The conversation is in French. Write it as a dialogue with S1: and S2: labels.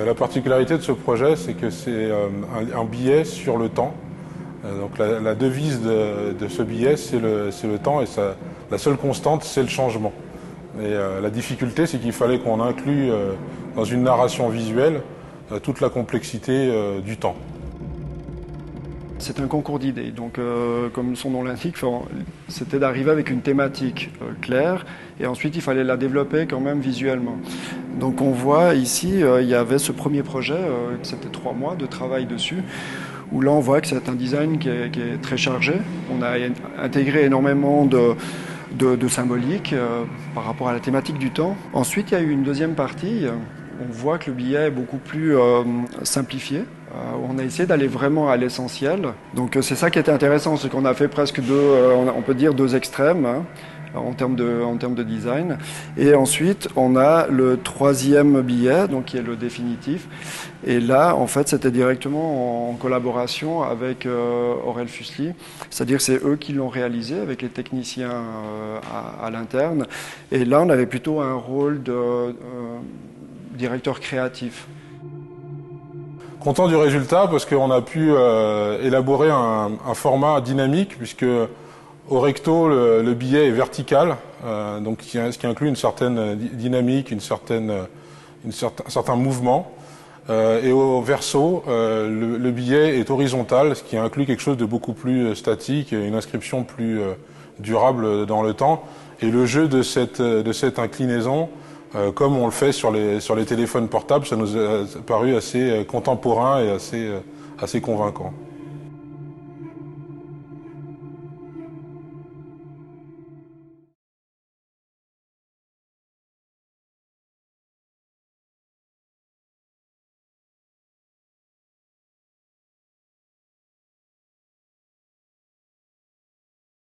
S1: La particularité de ce projet, c'est que c'est un billet sur le temps. Donc la devise de ce billet, c'est le temps, et la seule constante, c'est le changement. Et la difficulté, c'est qu'il fallait qu'on inclue dans une narration visuelle toute la complexité du temps.
S2: C'est un concours d'idées, donc comme son nom l'indique, c'était d'arriver avec une thématique claire et ensuite il fallait la développer quand même visuellement. Donc on voit ici, il y avait ce premier projet, c'était 3 mois de travail dessus, où là on voit que c'est un design qui est très chargé. On a intégré énormément de symbolique par rapport à la thématique du temps. Ensuite il y a eu une deuxième partie. On voit que le billet est beaucoup plus simplifié. On a essayé d'aller vraiment à l'essentiel. Donc c'est ça qui était intéressant, c'est qu'on a fait presque on peut dire deux extrêmes hein, en termes de design. Et ensuite, on a le troisième billet, donc qui est le définitif. Et là, en fait, c'était directement en collaboration avec Aurel Fuseli. C'est-à-dire que c'est eux qui l'ont réalisé avec les techniciens à l'interne. Et là, on avait plutôt un rôle de directeur créatif.
S1: Content du résultat parce qu'on a pu élaborer un format dynamique, puisque au recto le billet est vertical, donc ce qui inclut une certaine dynamique, un certain mouvement, et au verso le billet est horizontal, ce qui inclut quelque chose de beaucoup plus statique, une inscription plus durable dans le temps. Et le jeu de cette inclinaison, comme on le fait sur les téléphones portables, ça nous a paru assez contemporain et assez convaincant.